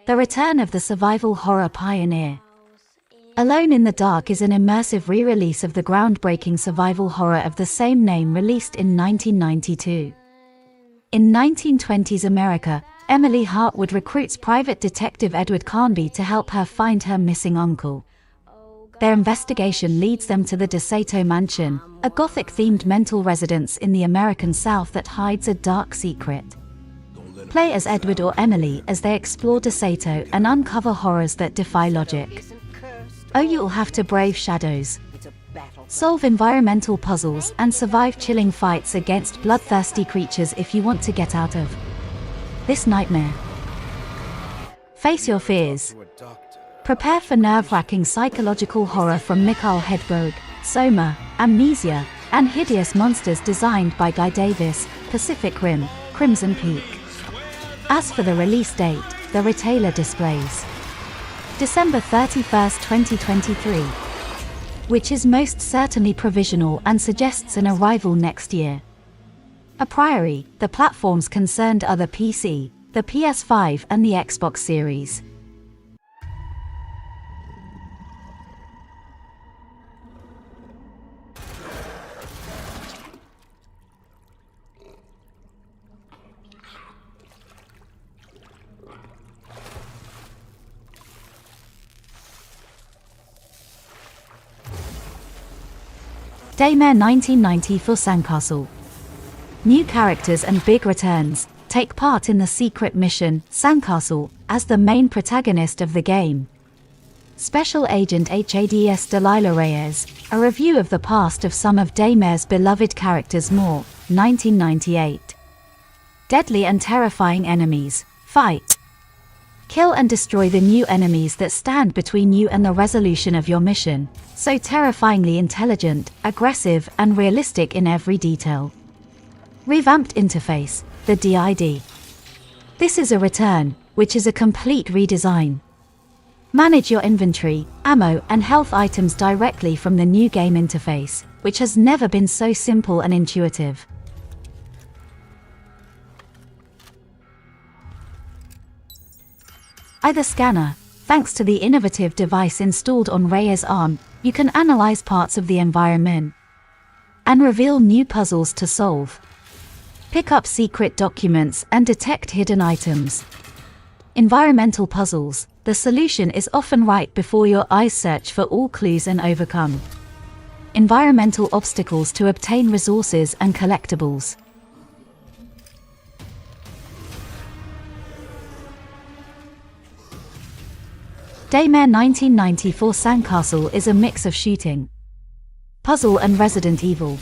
The return of the survival horror pioneer. Alone in the Dark is an immersive re-release of the groundbreaking survival horror of the same name released in 1992. In 1920s America, Emily Hartwood recruits private detective Edward Carnby to help her find her missing uncle. Their investigation leads them to the DeSato Mansion, a Gothic-themed mental residence in the American South that hides a dark secret. Play as Edward or Emily as they explore DeSato and uncover horrors that defy logic. Oh, you'll have to brave shadows, solve environmental puzzles, and survive chilling fights against bloodthirsty creatures if you want to get out of this nightmare. Face your fears. Prepare for nerve-wracking psychological horror from Mikael Hedberg, Soma, Amnesia, and hideous monsters designed by Guy Davis, Pacific Rim, Crimson Peak. As for the release date, the retailer displays December 31, 2023, which is most certainly provisional and suggests an arrival next year. A priori, the platforms concerned are the PC, the PS5 and the Xbox Series. Daymare 1990 for Sandcastle. New characters and big returns take part in the secret mission, Sandcastle, as the main protagonist of the game. Special Agent HADS Delilah Reyes, a review of the past of some of Daymare's beloved characters more, 1998. Deadly and terrifying enemies, fight. Kill and destroy the new enemies that stand between you and the resolution of your mission, so terrifyingly intelligent, aggressive, and realistic in every detail. Revamped interface, the DID. This is a return, which is a complete redesign. Manage your inventory, ammo, and health items directly from the new game interface, which has never been so simple and intuitive. Either scanner. Thanks to the innovative device installed on Reyes' arm, you can analyze parts of the environment and reveal new puzzles to solve. Pick up secret documents and detect hidden items. Environmental puzzles. The solution is often right before your eyes. Search for all clues and overcome environmental obstacles to obtain resources and collectibles. Daymare 1994 Sandcastle is a mix of shooting, puzzle and Resident Evil.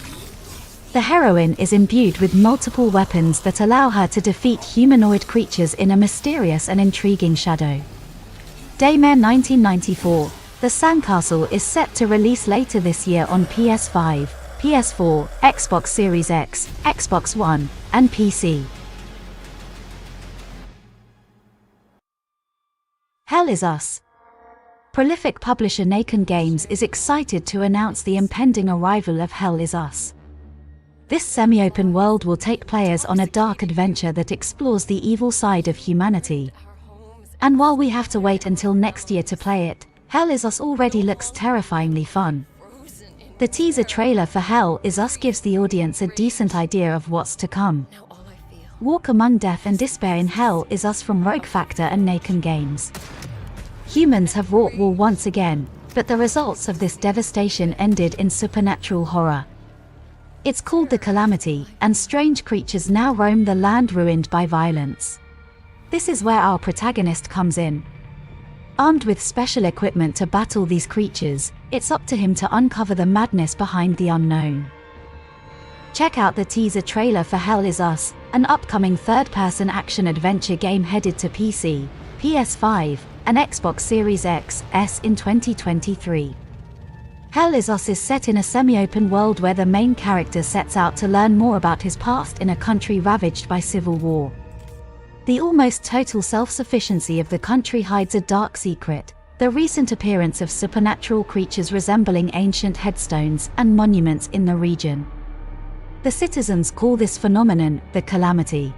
The heroine is imbued with multiple weapons that allow her to defeat humanoid creatures in a mysterious and intriguing shadow. Daymare 1994, the Sandcastle is set to release later this year on PS5, PS4, Xbox Series X, Xbox One, and PC. Hell Is Us. Prolific publisher Nacon Games is excited to announce the impending arrival of Hell Is Us. This semi-open world will take players on a dark adventure that explores the evil side of humanity. And while we have to wait until next year to play it, Hell Is Us already looks terrifyingly fun. The teaser trailer for Hell Is Us gives the audience a decent idea of what's to come. Walk among death and despair in Hell Is Us from Rogue Factor and Nacon Games. Humans have wrought war once again, but the results of this devastation ended in supernatural horror. It's called the Calamity, and strange creatures now roam the land ruined by violence. This is where our protagonist comes in. Armed with special equipment to battle these creatures, it's up to him to uncover the madness behind the unknown. Check out the teaser trailer for Hell Is Us, an upcoming third-person action-adventure game headed to PC, PS5, and Xbox Series X, S in 2023. Hell Is Us is set in a semi-open world where the main character sets out to learn more about his past in a country ravaged by civil war. The almost total self-sufficiency of the country hides a dark secret, the recent appearance of supernatural creatures resembling ancient headstones and monuments in the region. The citizens call this phenomenon the Calamity.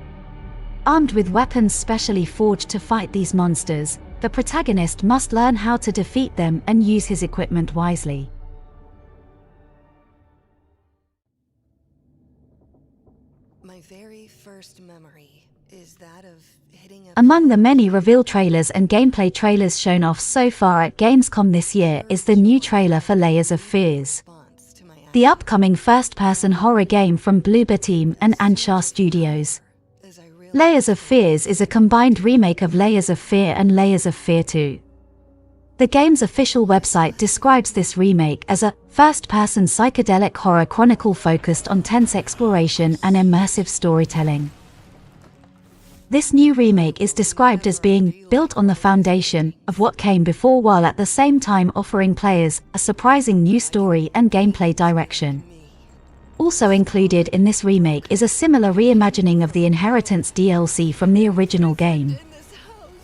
Armed with weapons specially forged to fight these monsters, the protagonist must learn how to defeat them and use his equipment wisely. My very first memory is that of hitting a... Among the many reveal trailers and gameplay trailers shown off so far at Gamescom this year is the new trailer for Layers of Fears, the upcoming first-person horror game from Bloober Team and Anshar Studios. Layers of Fears is a combined remake of Layers of Fear and Layers of Fear 2. The game's official website describes this remake as a first-person psychedelic horror chronicle focused on tense exploration and immersive storytelling. This new remake is described as being built on the foundation of what came before while at the same time offering players a surprising new story and gameplay direction. Also included in this remake is a similar reimagining of the Inheritance DLC from the original game,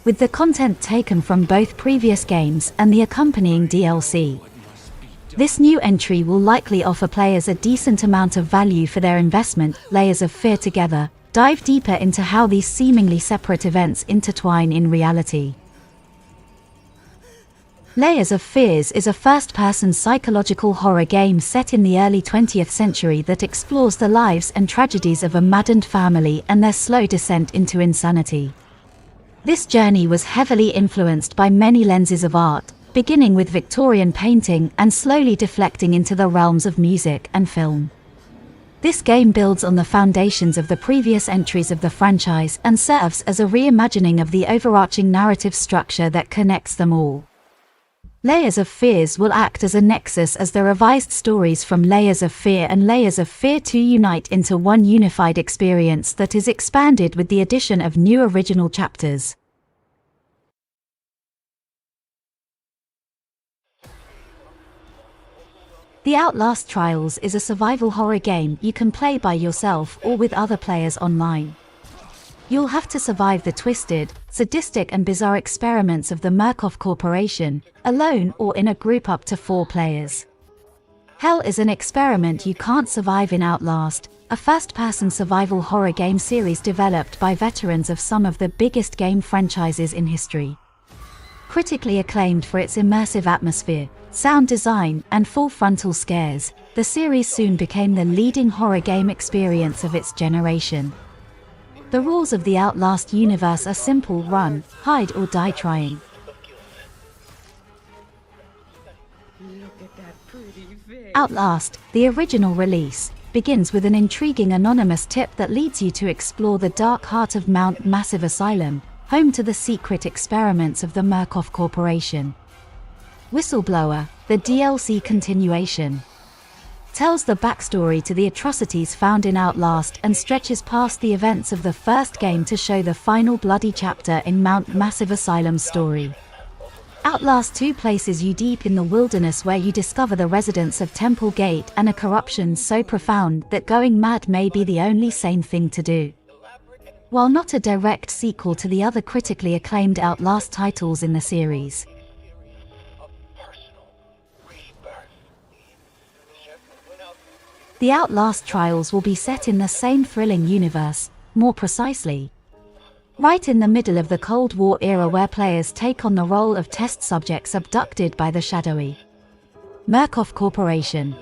with the content taken from both previous games and the accompanying DLC. This new entry will likely offer players a decent amount of value for their investment. Layers of Fear together dive deeper into how these seemingly separate events intertwine in reality. Layers of Fears is a first-person psychological horror game set in the early 20th century that explores the lives and tragedies of a maddened family and their slow descent into insanity. This journey was heavily influenced by many lenses of art, beginning with Victorian painting and slowly deflecting into the realms of music and film. This game builds on the foundations of the previous entries of the franchise and serves as a reimagining of the overarching narrative structure that connects them all. Layers of Fears will act as a nexus as the revised stories from Layers of Fear and Layers of Fear 2 unite into one unified experience that is expanded with the addition of new original chapters. The Outlast Trials is a survival horror game you can play by yourself or with other players online. You'll have to survive the twisted, sadistic and bizarre experiments of the Murkoff Corporation, alone or in a group up to 4 players. Hell is an experiment you can't survive in Outlast, a first-person survival horror game series developed by veterans of some of the biggest game franchises in history. Critically acclaimed for its immersive atmosphere, sound design, and full frontal scares, the series soon became the leading horror game experience of its generation. The rules of the Outlast universe are simple: run, hide or die trying. Outlast, the original release, begins with an intriguing anonymous tip that leads you to explore the dark heart of Mount Massive Asylum, home to the secret experiments of the Murkoff Corporation. Whistleblower, the DLC continuation, tells the backstory to the atrocities found in Outlast and stretches past the events of the first game to show the final bloody chapter in Mount Massive Asylum's story. Outlast 2 places you deep in the wilderness where you discover the residents of Temple Gate and a corruption so profound that going mad may be the only sane thing to do. While not a direct sequel to the other critically acclaimed Outlast titles in the series, the Outlast Trials will be set in the same thrilling universe, more precisely, right in the middle of the Cold War era where players take on the role of test subjects abducted by the shadowy Murkoff Corporation.